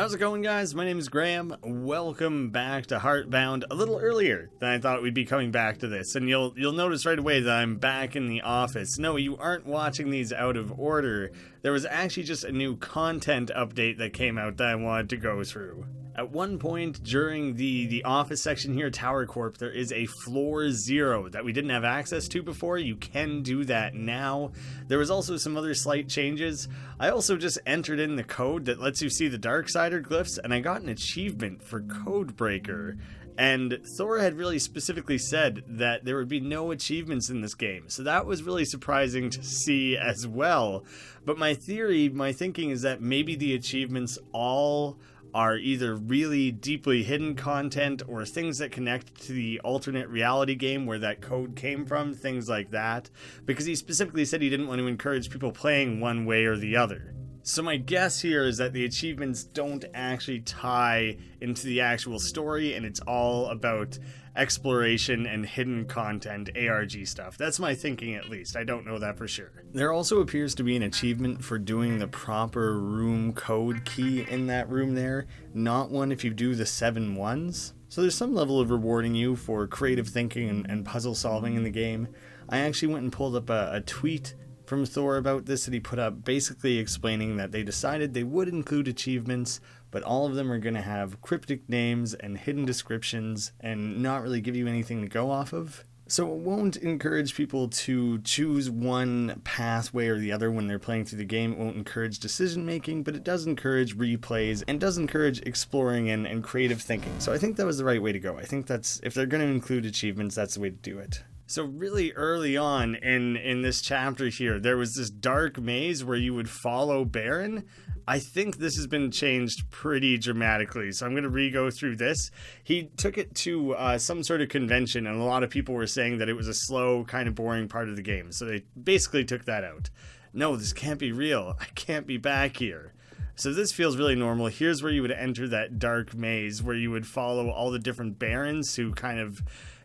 How's it going, guys? My name is Graeme. Welcome back to Heartbound. A little earlier than I thought we'd be coming back to this, and you'll notice right away that I'm back in the office. No, you aren't watching these out of order. There was actually just a new content update that came out that I wanted to go through. At one point during the office section here, Tower Corp, there is a floor 0 that we didn't have access to before. You can do that now. There was also some other slight changes. I also just entered in the code that lets you see the Darksider glyphs, and I got an achievement for Codebreaker. And Thor had really specifically said that there would be no achievements in this game, so that was really surprising to see as well. But my thinking is that maybe the achievements all are either really deeply hidden content or things that connect to the alternate reality game where that code came from, things like that, because he specifically said he didn't want to encourage people playing one way or the other. So my guess here is that the achievements don't actually tie into the actual story, and it's all about exploration and hidden content, ARG stuff. That's my thinking, at least. I don't know that for sure. There also appears to be an achievement for doing the proper room code key in that room there, not one if you do the 7 ones. So there's some level of rewarding you for creative thinking and puzzle solving in the game. I actually went and pulled up a tweet from Thor about this that he put up, basically explaining that they decided they would include achievements, but all of them are going to have cryptic names and hidden descriptions and not really give you anything to go off of. So it won't encourage people to choose one pathway or the other when they're playing through the game. It won't encourage decision making, but it does encourage replays and does encourage exploring and creative thinking. So I think that was the right way to go. I think that's, if they're going to include achievements, that's the way to do it. So really early on in this chapter here, there was this dark maze where you would follow Baron. I think this has been changed pretty dramatically, so I'm going to re-go through this. He took it to some sort of convention, and a lot of people were saying that it was a slow, kind of boring part of the game, so they basically took that out. No, this can't be real. I can't be back here. So this feels really normal. Here's where you would enter that dark maze, where you would follow all the different Barons who kind of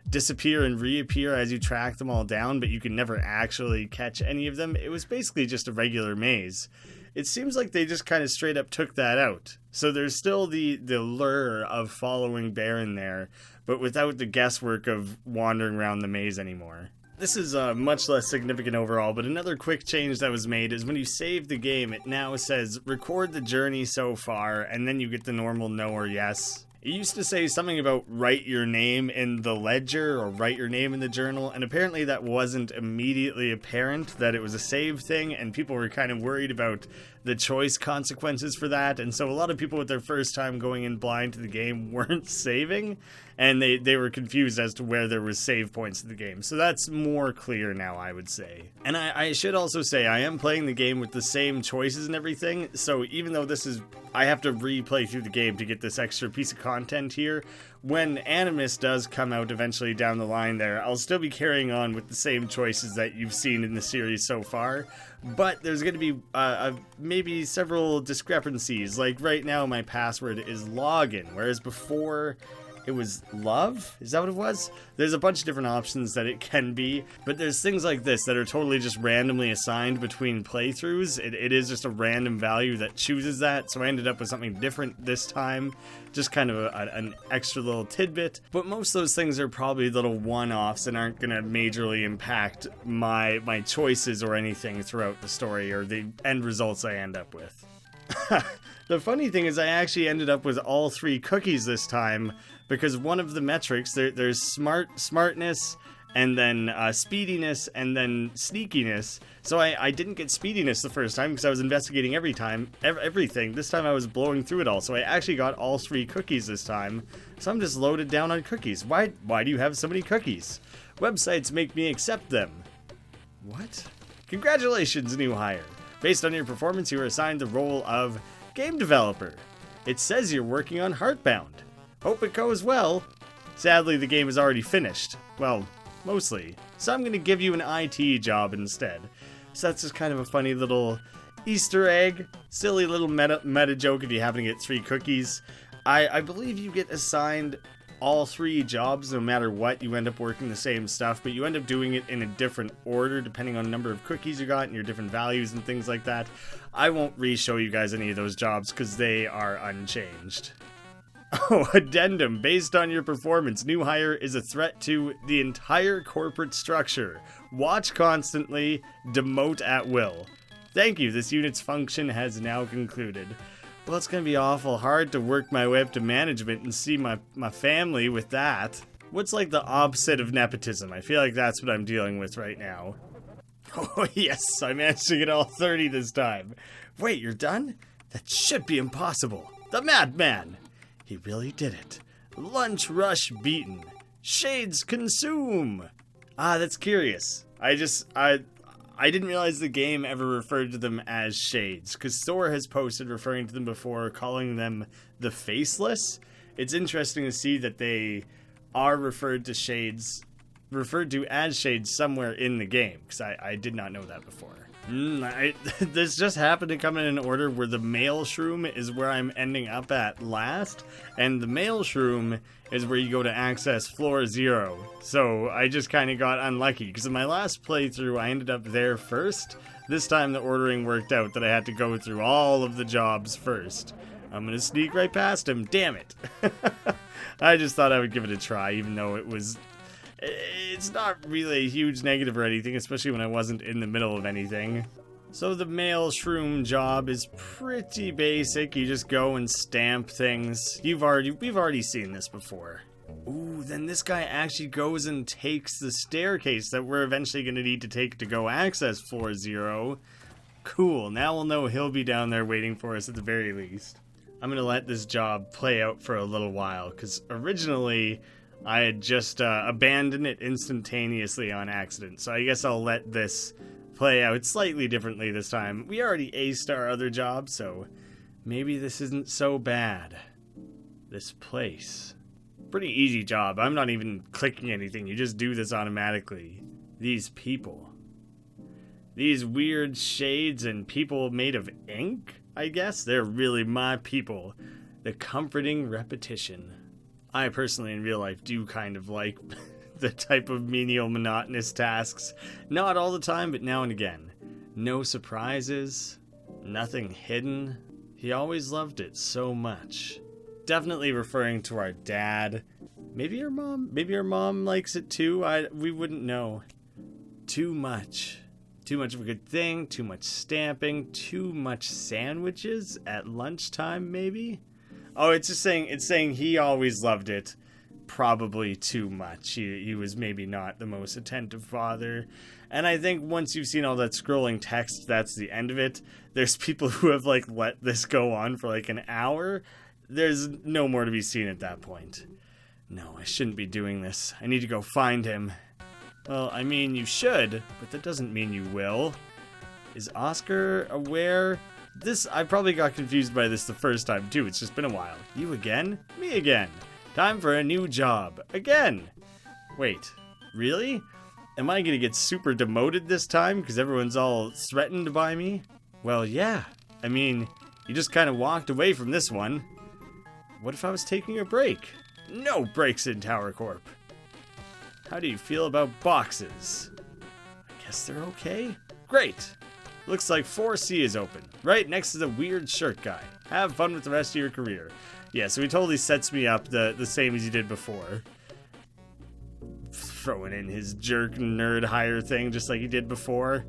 disappear and reappear as you track them all down, but you can never actually catch any of them. It was basically just a regular maze. It seems like they just kind of straight up took that out. So there's still the lure of following Baron there, but without the guesswork of wandering around the maze anymore. This is much less significant overall, but another quick change that was made is when you save the game, it now says record the journey so far, and then you get the normal no or yes. It used to say something about write your name in the ledger or write your name in the journal, and apparently that wasn't immediately apparent that it was a save thing, and people were kind of worried about the choice consequences for that, and so a lot of people with their first time going in blind to the game weren't saving, and they were confused as to where there was save points in the game. So that's more clear now, I would say. And I should also say, I am playing the game with the same choices and everything, so even though this is, I have to replay through the game to get this extra piece of content here, when Animus does come out eventually down the line there, I'll still be carrying on with the same choices that you've seen in the series so far, but there's going to be maybe several discrepancies. Like right now my password is login, whereas before it was love? Is that what it was? There's a bunch of different options that it can be, but there's things like this that are totally just randomly assigned between playthroughs. It is just a random value that chooses that, so I ended up with something different this time. Just kind of an extra little tidbit. But most of those things are probably little one-offs and aren't going to majorly impact my choices or anything throughout the story or the end results I end up with. The funny thing is I actually ended up with all 3 cookies this time, because one of the metrics, there's smartness, and then speediness, and then sneakiness. So I didn't get speediness the first time because I was investigating everything. This time I was blowing through it all, so I actually got all 3 cookies this time. So I'm just loaded down on cookies. Why do you have so many cookies? Websites make me accept them. What? Congratulations, new hire. Based on your performance, you are assigned the role of game developer. It says you're working on Heartbound. Hope it goes well. Sadly, the game is already finished. Well, mostly. So I'm going to give you an IT job instead. So that's just kind of a funny little Easter egg. Silly little meta joke if you happen to get 3 cookies. I believe you get assigned all 3 jobs, no matter what, you end up working the same stuff, but you end up doing it in a different order depending on the number of cookies you got and your different values and things like that. I won't re-show you guys any of those jobs because they are unchanged. Oh, addendum. Based on your performance, new hire is a threat to the entire corporate structure. Watch constantly, demote at will. Thank you, this unit's function has now concluded. Well, it's gonna be awful hard to work my way up to management and see my family with that. What's like the opposite of nepotism? I feel like that's what I'm dealing with right now. Oh yes, I managed to get all 30 this time. Wait, you're done? That should be impossible. The madman! He really did it. Lunch rush beaten. Shades consume. Ah, that's curious. I didn't realize the game ever referred to them as shades, because Thor has posted referring to them before, calling them the faceless. It's interesting to see that they are referred to as shades somewhere in the game, because I did not know that before. This just happened to come in an order where the mailroom is where I'm ending up at last, and the mailroom is where you go to access floor 0. So I just kind of got unlucky, because in my last playthrough I ended up there first. This time the ordering worked out that I had to go through all of the jobs first. I'm gonna sneak right past him, damn it. I just thought I would give it a try, even though it's not really a huge negative or anything, especially when I wasn't in the middle of anything. So the mailroom job is pretty basic. You just go and stamp things. We've already seen this before. Ooh, then this guy actually goes and takes the staircase that we're eventually going to need to take to go access floor 0. Cool, now we'll know he'll be down there waiting for us at the very least. I'm going to let this job play out for a little while, because originally I had just abandoned it instantaneously on accident, so I guess I'll let this play out slightly differently this time. We already aced our other job, so maybe this isn't so bad. This place. Pretty easy job. I'm not even clicking anything. You just do this automatically. These people. These weird shades and people made of ink, I guess? They're really my people. The comforting repetition. I personally in real life do kind of like the type of menial monotonous tasks. Not all the time, but now and again. No surprises, nothing hidden. He always loved it so much. Definitely referring to our dad. Maybe our mom likes it too. We wouldn't know. Too much. Too much of a good thing, too much stamping, too much sandwiches at lunchtime maybe? Oh, it's saying he always loved it. Probably too much. He was maybe not the most attentive father. And I think once you've seen all that scrolling text, that's the end of it. There's people who have like let this go on for like an hour. There's no more to be seen at that point. No, I shouldn't be doing this. I need to go find him. Well, I mean, you should, but that doesn't mean you will. Is Oscar aware? I probably got confused by this the first time, too. It's just been a while. You again? Me again. Time for a new job. Again. Wait, really? Am I gonna get super demoted this time because everyone's all threatened by me? Well, yeah. I mean, you just kind of walked away from this one. What if I was taking a break? No breaks in Tower Corp. How do you feel about boxes? I guess they're okay. Great. Looks like 4C is open, right next to the weird shirt guy. Have fun with the rest of your career. Yeah, so he totally sets me up the same as he did before. Throwing in his jerk nerd hire thing just like he did before.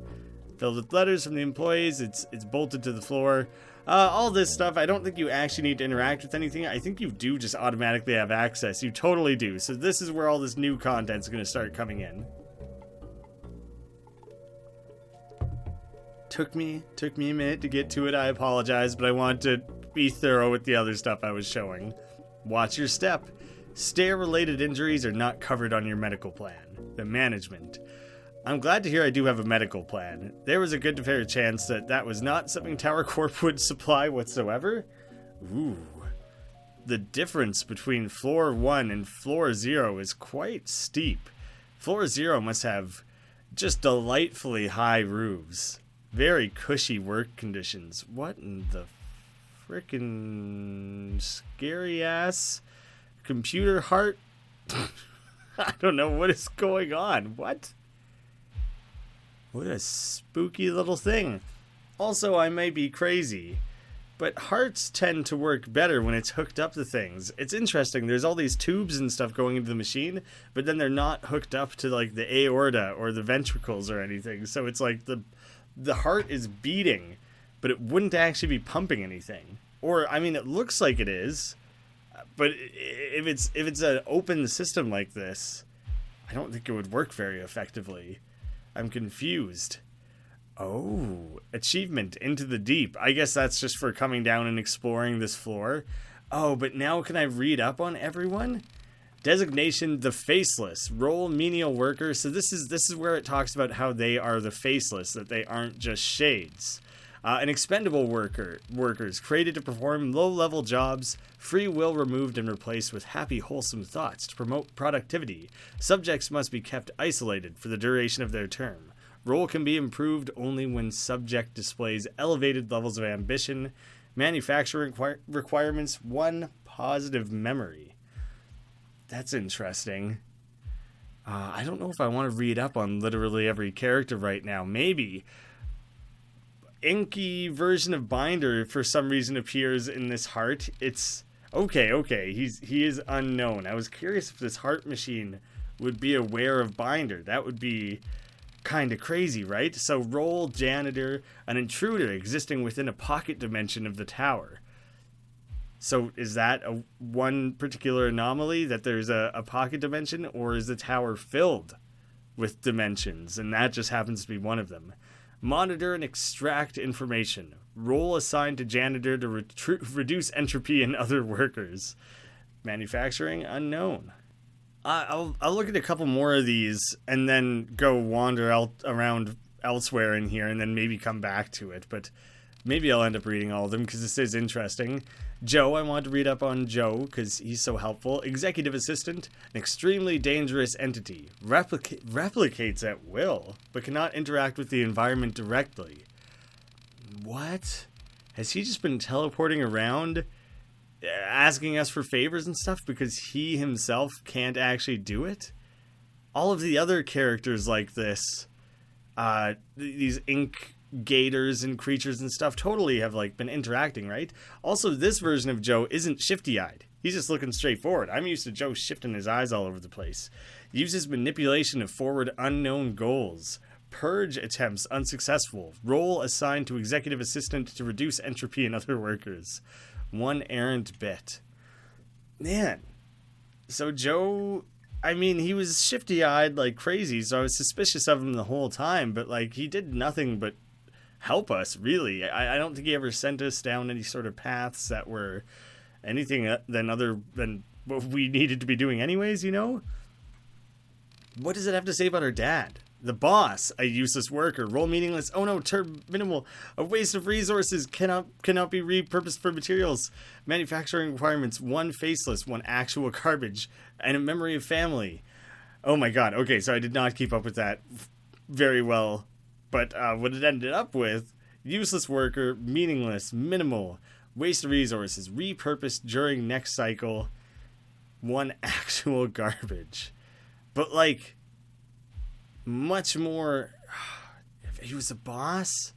Filled with letters from the employees, it's bolted to the floor. All this stuff, I don't think you actually need to interact with anything. I think you do just automatically have access. You totally do. So this is where all this new content's going to start coming in. Took me a minute to get to it. I apologize, but I want to be thorough with the other stuff I was showing. Watch your step. Stair-related injuries are not covered on your medical plan. The management. I'm glad to hear I do have a medical plan. There was a good to fair chance that was not something Tower Corp would supply whatsoever. Ooh. The difference between floor 1 and floor 0 is quite steep. Floor 0 must have just delightfully high roofs. Very cushy work conditions. What in the frickin' scary ass computer heart. I don't know what is going on. What a spooky little thing. Also, I may be crazy, but hearts tend to work better when it's hooked up to things. It's interesting. There's all these tubes and stuff going into the machine, but then they're not hooked up to like the aorta or the ventricles or anything. So it's like the heart is beating, but it wouldn't actually be pumping anything. Or, I mean, it looks like it is, but if it's an open system like this, I don't think it would work very effectively. I'm confused. Oh, achievement into the deep. I guess that's just for coming down and exploring this floor. Oh, but now can I read up on everyone? Designation, the faceless. Role, menial worker. So this is where it talks about how they are the faceless, that they aren't just shades. An expendable workers created to perform low-level jobs, free will removed and replaced with happy, wholesome thoughts to promote productivity. Subjects must be kept isolated for the duration of their term. Role can be improved only when subject displays elevated levels of ambition. Manufacturing requirements, 1 positive memory. That's interesting. I don't know if I want to read up on literally every character right now. Maybe. Inky version of Binder for some reason appears in this heart. It's okay. He is unknown. I was curious if this heart machine would be aware of Binder. That would be kind of crazy, right? So role, janitor, an intruder existing within a pocket dimension of the tower. So is that one particular anomaly, that there's a pocket dimension, or is the tower filled with dimensions and that just happens to be one of them? Monitor and extract information. Role assigned to janitor to reduce entropy in other workers. Manufacturing, unknown. I'll look at a couple more of these and then go wander around elsewhere in here and then maybe come back to it. But maybe I'll end up reading all of them because this is interesting. Joe, I want to read up on Joe because he's so helpful. Executive assistant, an extremely dangerous entity. Replicates at will, but cannot interact with the environment directly. What? Has he just been teleporting around, asking us for favors and stuff because he himself can't actually do it? All of the other characters like this, these ink gators and creatures and stuff totally have like been interacting, right? Also, this version of Joe isn't shifty-eyed. He's just looking straight forward. I'm used to Joe shifting his eyes all over the place. Uses manipulation of forward unknown goals. Purge attempts unsuccessful. Role assigned to executive assistant to reduce entropy in other workers. 1 errant bit. Man. So Joe, I mean, he was shifty-eyed like crazy, so I was suspicious of him the whole time, but like he did nothing but help us, really. I don't think he ever sent us down any sort of paths that were anything other than what we needed to be doing anyways, you know? What does it have to say about our dad? The boss, a useless worker. Role meaningless. Oh no, term minimal. A waste of resources. Cannot be repurposed for materials. Manufacturing requirements. 1 faceless, 1 actual garbage. And a memory of family. Oh my god. Okay, so I did not keep up with that very well. But what it ended up with, useless worker, meaningless, minimal, waste of resources, repurposed during next cycle, 1 actual garbage. But like, much more, he was a boss?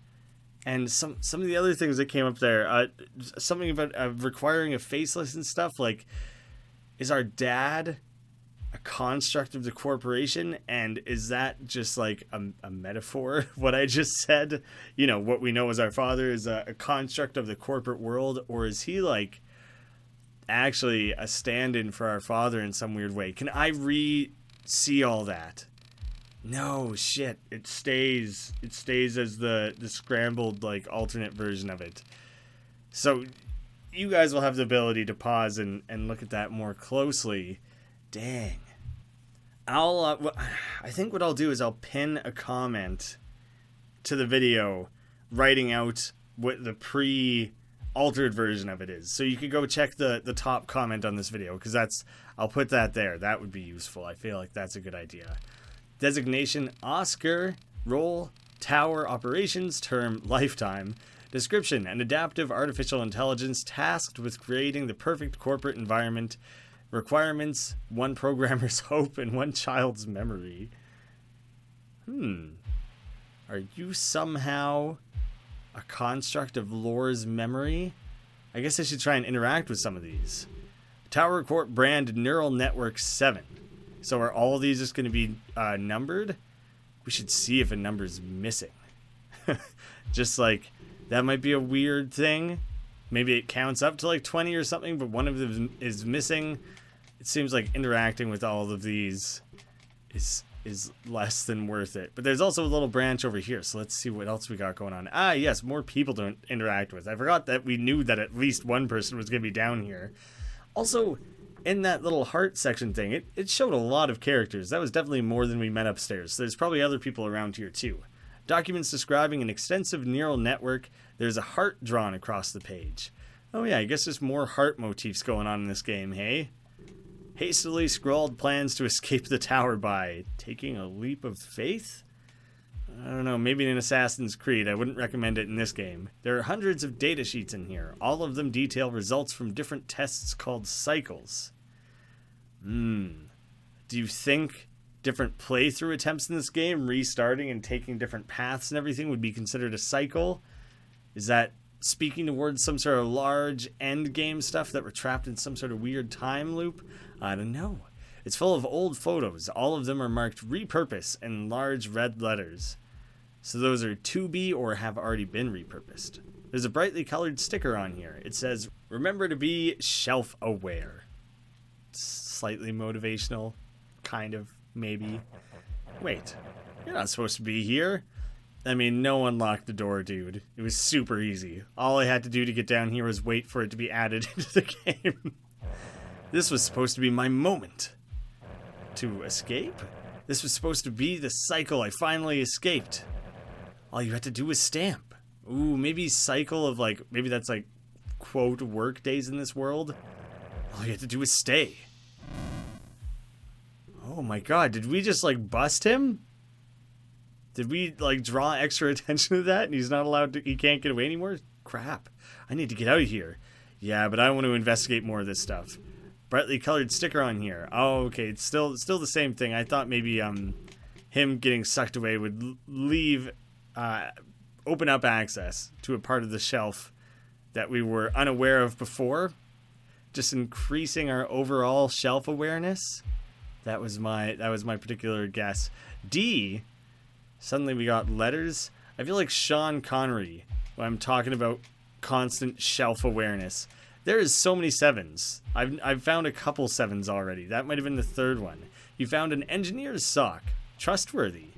And some of the other things that came up there, something about requiring a faceless and stuff, like, is our dad a construct of the corporation, and is that just like a metaphor, what I just said? You know, what we know as our father is a construct of the corporate world, or is he like actually a stand-in for our father in some weird way? Can I see all that? No, shit, it stays as the scrambled like alternate version of it. So you guys will have the ability to pause and look at that more closely. Dang. I think what I'll do is I'll pin a comment to the video writing out what the pre-altered version of it is. So you could go check the top comment on this video, because I'll put that there. That would be useful. I feel like that's a good idea. Designation, Oscar. Role, Tower Operations. Term, lifetime. Description, an adaptive artificial intelligence tasked with creating the perfect corporate environment. Requirements, 1 programmer's hope, and 1 child's memory. Are you somehow a construct of Lore's memory? I guess I should try and interact with some of these. Tower Corp brand neural network 7. So are all of these just going to be numbered? We should see if a number's missing. Just like, that might be a weird thing. Maybe it counts up to like 20 or something, but one of them is missing. It seems like interacting with all of these is less than worth it. But there's also a little branch over here, so let's see what else we got going on. Ah, yes, more people to interact with. I forgot that we knew that at least one person was going to be down here. Also, in that little heart section thing, it showed a lot of characters. That was definitely more than we met upstairs. So there's probably other people around here too. Documents describing an extensive neural network. There's a heart drawn across the page. Oh yeah, I guess there's more heart motifs going on in this game, hey? Hastily scrawled plans to escape the tower by taking a leap of faith? I don't know, maybe in Assassin's Creed. I wouldn't recommend it in this game. There are hundreds of data sheets in here. All of them detail results from different tests called cycles. Do you think different playthrough attempts in this game, restarting and taking different paths and everything, would be considered a cycle? Is that speaking towards some sort of large end game stuff that we're trapped in some sort of weird time loop? I don't know. It's full of old photos. All of them are marked repurpose in large red letters. So those are to be or have already been repurposed. There's a brightly colored sticker on here. It says, remember to be shelf aware. Slightly motivational. Kind of, maybe. Wait, you're not supposed to be here. I mean, no one locked the door, dude. It was super easy. All I had to do to get down here was wait for it to be added into the game. This was supposed to be my moment. To escape? This was supposed to be the cycle I finally escaped. All you had to do was stamp. Ooh, maybe cycle of like, maybe that's like, quote, work days in this world. All you had to do was stay. Oh my god, did we just like bust him? Did we like draw extra attention to that and he's not allowed to, he can't get away anymore? Crap, I need to get out of here. Yeah, but I want to investigate more of this stuff. Brightly colored sticker on here. Oh, okay, it's still the same thing. I thought maybe him getting sucked away would leave, open up access to a part of the shelf that we were unaware of before, just increasing our overall shelf awareness. That was my particular guess. D. Suddenly we got letters. I feel like Sean Connery when I'm talking about constant shelf awareness. There is so many 7s. I've found a couple 7s already. That might have been the 3rd one. You found an engineer's sock. Trustworthy.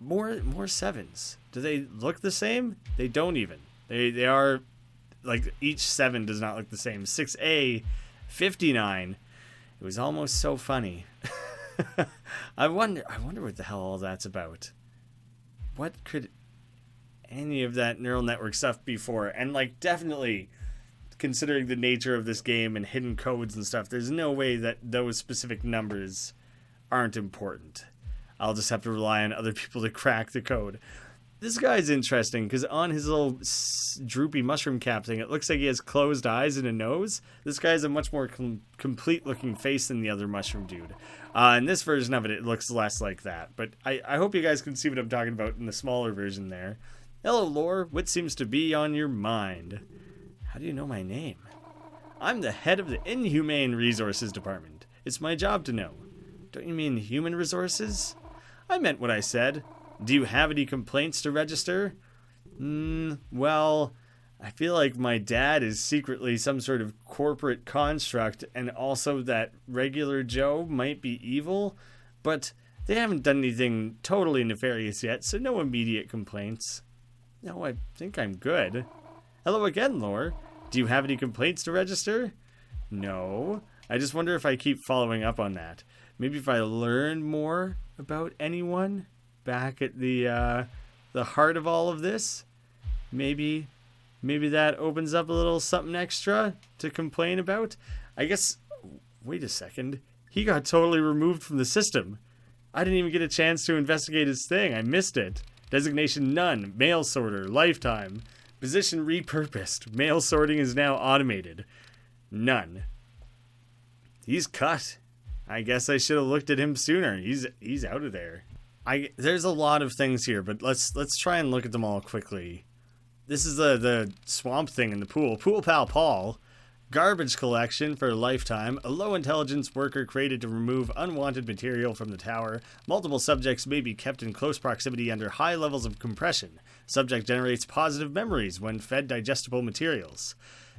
More 7s. Do they look the same? They don't even. They are like each 7 does not look the same. 6A 59. It was almost so funny. I wonder what the hell all that's about. What could any of that neural network stuff be for? And like definitely considering the nature of this game and hidden codes and stuff, there's no way that those specific numbers aren't important. I'll just have to rely on other people to crack the code. This guy's interesting because on his little droopy mushroom cap thing, it looks like he has closed eyes and a nose. This guy has a much more complete looking face than the other mushroom dude. In this version of it, it looks less like that. But I hope you guys can see what I'm talking about in the smaller version there. Hello, Lore. What seems to be on your mind? How do you know my name? I'm the head of the Inhumane Resources Department. It's my job to know. Don't you mean human resources? I meant what I said. Do you have any complaints to register? Well, I feel like my dad is secretly some sort of corporate construct and also that regular Joe might be evil, but they haven't done anything totally nefarious yet, so no immediate complaints. No, I think I'm good. Hello again, Lore. Do you have any complaints to register? No. I just wonder if I keep following up on that. Maybe if I learn more about anyone back at the heart of all of this, maybe that opens up a little something extra to complain about. I guess, wait a second. He got totally removed from the system. I didn't even get a chance to investigate his thing. I missed it. Designation none. Mail sorter. Lifetime. Position repurposed. Mail sorting is now automated. None. He's cut. I guess I should have looked at him sooner. He's out of there. There's a lot of things here, but let's try and look at them all quickly. This is the swamp thing in the pool. Pool Pal Paul. Garbage collection for a lifetime. A low intelligence worker created to remove unwanted material from the tower. Multiple subjects may be kept in close proximity under high levels of compression. Subject generates positive memories when fed digestible materials.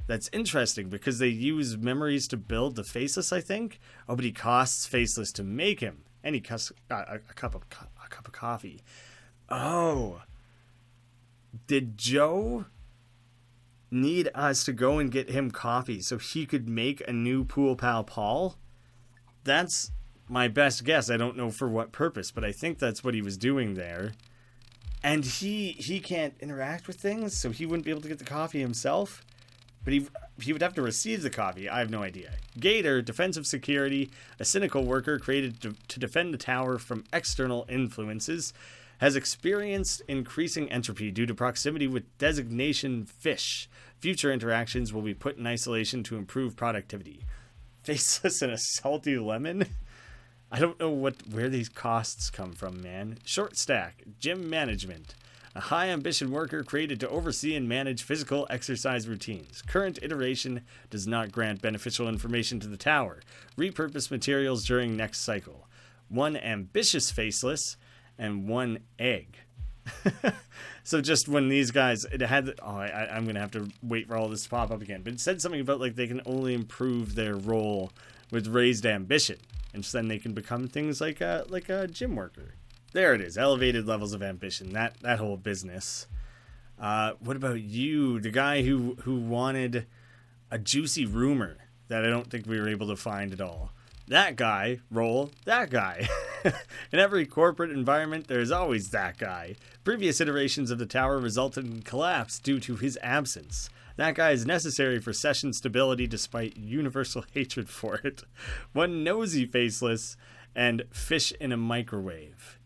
That's interesting because they use memories to build the Faceless, I think. Oh, but he costs Faceless to make him. And he costs a cup of coffee. Oh. Did Joe need us to go and get him coffee so he could make a new Pool Pal Paul? That's my best guess. I don't know for what purpose, but I think that's what he was doing there. And he can't interact with things, so he wouldn't be able to get the coffee himself. But he would have to receive the coffee. I have no idea. Gator, defensive security, a cynical worker created to defend the tower from external influences, has experienced increasing entropy due to proximity with designation fish. Future interactions will be put in isolation to improve productivity. Faceless and a salty lemon? I don't know where these costs come from, man. Short stack, gym management. A high ambition worker created to oversee and manage physical exercise routines. Current iteration does not grant beneficial information to the tower. Repurpose materials during next cycle. One ambitious Faceless and one egg. So just when these guys, it had, I'm going to have to wait for all this to pop up again. But it said something about like they can only improve their role with raised ambition. And so then they can become things like a gym worker. There it is, elevated levels of ambition, that whole business. What about you, the guy who wanted a juicy rumor that I don't think we were able to find at all? That guy, roll that guy. In every corporate environment, there is always that guy. Previous iterations of the tower resulted in collapse due to his absence. That guy is necessary for session stability despite universal hatred for it. One nosy Faceless and fish in a microwave.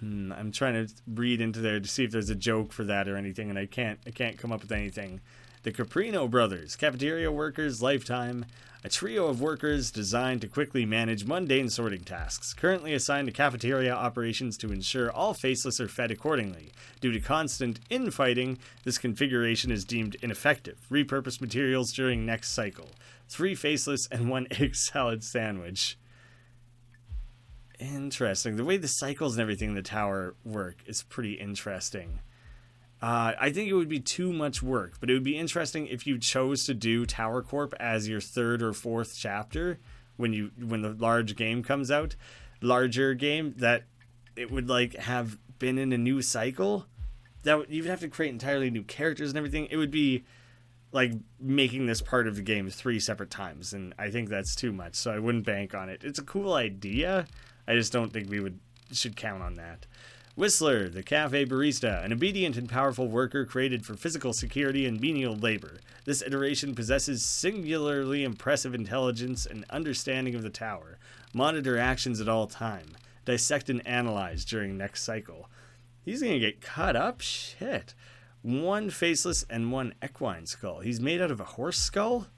I'm trying to read into there to see if there's a joke for that or anything, and I can't come up with anything. The Caprino brothers, cafeteria workers, lifetime. A trio of workers designed to quickly manage mundane sorting tasks, currently assigned to cafeteria operations to ensure all Faceless are fed accordingly. Due to constant infighting, this configuration is deemed ineffective. Repurpose materials during next cycle. 3 Faceless and 1 egg salad sandwich. Interesting. The way the cycles and everything in the tower work is pretty interesting. I think it would be too much work, but it would be interesting if you chose to do Tower Corp as your 3rd or 4th chapter when the large game comes out, larger game, that it would like have been in a new cycle. That you would have to create entirely new characters and everything. It would be like making this part of the game 3 separate times, and I think that's too much, so I wouldn't bank on it. It's a cool idea. I just don't think we should count on that. Whistler, the cafe barista, an obedient and powerful worker created for physical security and menial labor. This iteration possesses singularly impressive intelligence and understanding of the tower. Monitor actions at all time. Dissect and analyze during next cycle. He's going to get cut up? Shit. 1 Faceless and 1 equine skull. He's made out of a horse skull?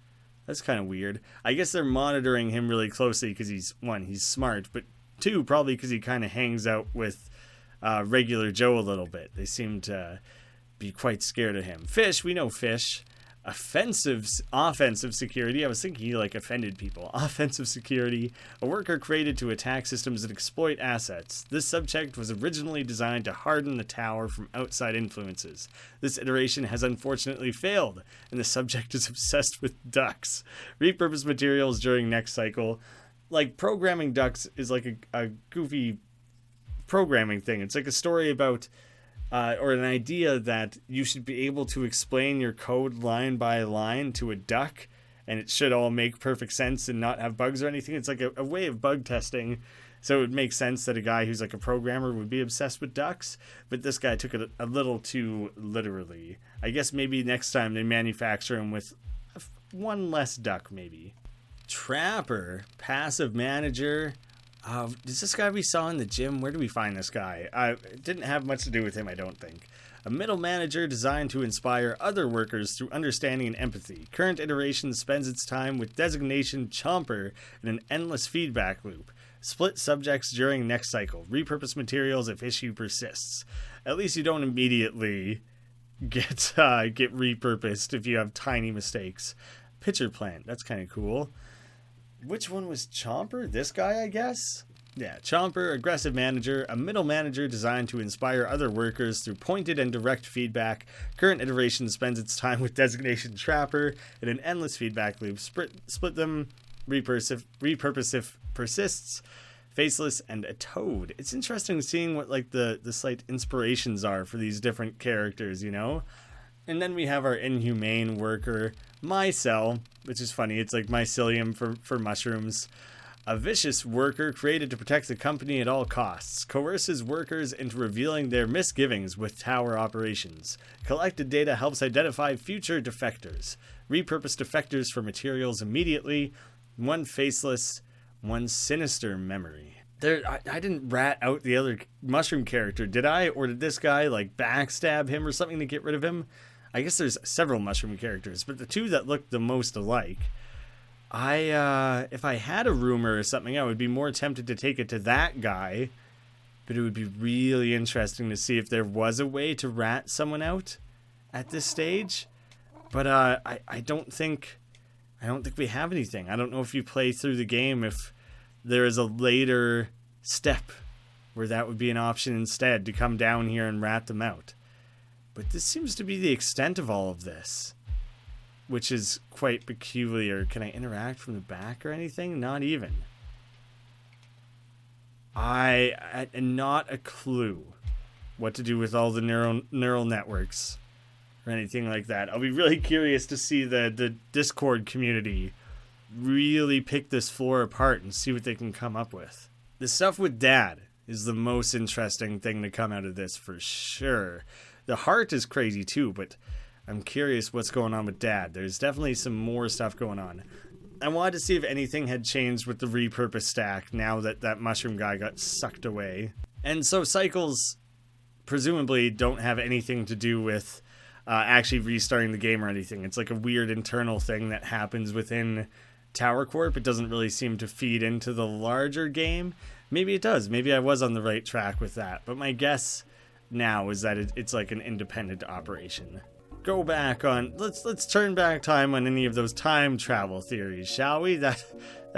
That's kind of weird. I guess they're monitoring him really closely because he's smart, but 2, probably because he kind of hangs out with regular Joe a little bit. They seem to be quite scared of him. Fish, we know Fish. Offensive security. I was thinking he like offended people. Offensive security. A worker created to attack systems and exploit assets. This subject was originally designed to harden the tower from outside influences. This iteration has unfortunately failed, and the subject is obsessed with ducks. Repurpose materials during next cycle. Like, programming ducks is like a goofy programming thing. It's like a story about or an idea that you should be able to explain your code line by line to a duck, and it should all make perfect sense and not have bugs or anything. It's like a way of bug testing, so it would make sense that a guy who's like a programmer would be obsessed with ducks, but this guy took it a little too literally. I guess maybe next time they manufacture him with 1 less duck, maybe. Trapper, passive manager, Is this guy we saw in the gym? Where do we find this guy? It didn't have much to do with him, I don't think. A middle manager designed to inspire other workers through understanding and empathy. Current iteration spends its time with designation chomper in an endless feedback loop. Split subjects during next cycle. Repurpose materials if issue persists. At least you don't immediately get repurposed if you have tiny mistakes. Pitcher plant. That's kind of cool. Which one was Chomper? This guy, I guess? Yeah, Chomper, aggressive manager, a middle manager designed to inspire other workers through pointed and direct feedback. Current iteration spends its time with designation trapper in an endless feedback loop. Split them, repurpose if persists, faceless, and a toad. It's interesting seeing what like the slight inspirations are for these different characters, you know? And then we have our inhumane worker, Mycel, which is funny. It's like mycelium for mushrooms. A vicious worker created to protect the company at all costs. Coerces workers into revealing their misgivings with tower operations. Collected data helps identify future defectors. Repurpose defectors for materials immediately. One faceless, one sinister memory. I didn't rat out the other mushroom character, did I? Or did this guy like backstab him or something to get rid of him? I guess there's several mushroom characters, but the two that look the most alike, if I had a rumor or something, I would be more tempted to take it to that guy, but it would be really interesting to see if there was a way to rat someone out at this stage. But I don't think we have anything. I don't know if you play through the game if there is a later step where that would be an option instead, to come down here and rat them out. But this seems to be the extent of all of this, which is quite peculiar. Can I interact from the back or anything? Not even. Not a clue what to do with all the neural networks or anything like that. I'll be really curious to see the Discord community really pick this floor apart and see what they can come up with. The stuff with Dad is the most interesting thing to come out of this for sure. The heart is crazy too, but I'm curious what's going on with Dad. There's definitely some more stuff going on. I wanted to see if anything had changed with the repurpose stack now that that mushroom guy got sucked away. And so cycles presumably don't have anything to do with actually restarting the game or anything. It's like a weird internal thing that happens within Tower Corp. It doesn't really seem to feed into the larger game. Maybe it does. Maybe I was on the right track with that. But my guess now is that it's like an independent operation. Go back on, let's turn back time on any of those time travel theories, shall we? That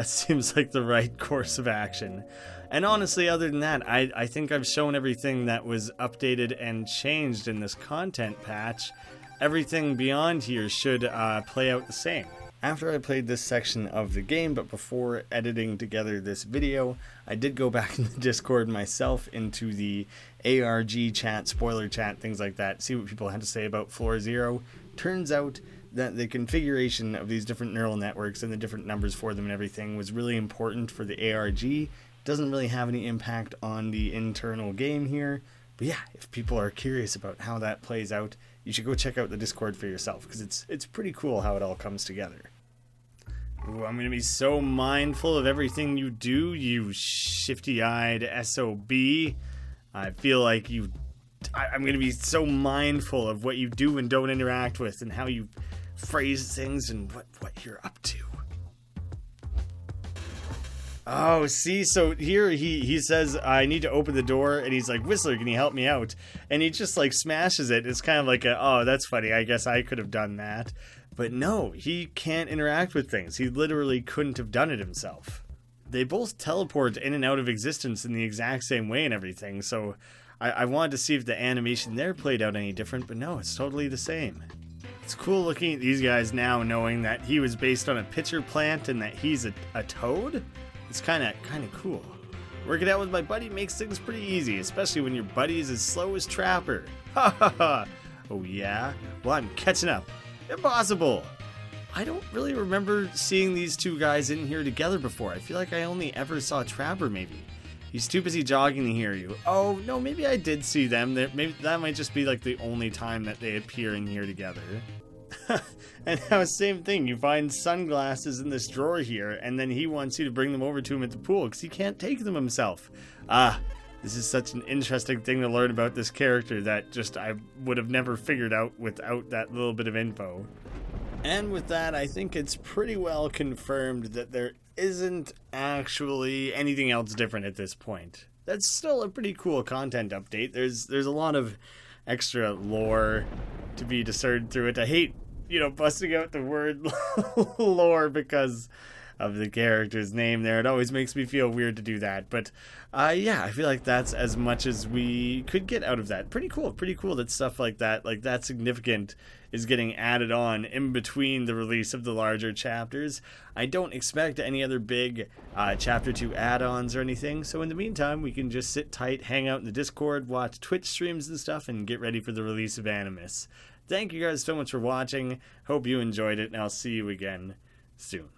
seems like the right course of action. And honestly, other than that, I think I've shown everything that was updated and changed in this content patch. Everything beyond here should play out the same. After I played this section of the game, but before editing together this video, I did go back in the Discord myself into the ARG chat, spoiler chat, things like that, see what people had to say about Floor Zero. Turns out that the configuration of these different neural networks and the different numbers for them and everything was really important for the ARG. Doesn't really have any impact on the internal game here. But yeah, if people are curious about how that plays out, you should go check out the Discord for yourself, because it's pretty cool how it all comes together. Ooh, I'm going to be so mindful of everything you do, you shifty-eyed SOB. I feel like I'm going to be so mindful of what you do and don't interact with, and how you phrase things, and what you're up to. Oh, see, so here he says, I need to open the door, and he's like, Whistler, can you help me out? And he just, like, smashes it. It's kind of like oh, that's funny, I guess I could have done that. But no, he can't interact with things. He literally couldn't have done it himself. They both teleport in and out of existence in the exact same way and everything, so I wanted to see if the animation there played out any different, but no, it's totally the same. It's cool looking at these guys now, knowing that he was based on a pitcher plant and that he's a toad. It's kind of cool. Working out with my buddy makes things pretty easy, especially when your buddy is as slow as Trapper. Ha ha ha! Oh yeah? Well, I'm catching up. Impossible! I don't really remember seeing these two guys in here together before. I feel like I only ever saw Trapper, maybe. He's too busy jogging to hear you. Oh, no, maybe I did see them. Maybe that might just be like the only time that they appear in here together. And now, same thing. You find sunglasses in this drawer here, and then he wants you to bring them over to him at the pool because he can't take them himself. This is such an interesting thing to learn about this character that just I would have never figured out without that little bit of info. And with that, I think it's pretty well confirmed that there isn't actually anything else different at this point. That's still a pretty cool content update. There's a lot of extra lore to be discerned through it. I hate, busting out the word lore because of the character's name there. It always makes me feel weird to do that. But yeah, I feel like that's as much as we could get out of that. Pretty cool that stuff like that significant is getting added on in between the release of the larger chapters. I don't expect any other big chapter 2 add-ons or anything. So in the meantime, we can just sit tight, hang out in the Discord, watch Twitch streams and stuff, and get ready for the release of Animus. Thank you guys so much for watching. Hope you enjoyed it, and I'll see you again soon.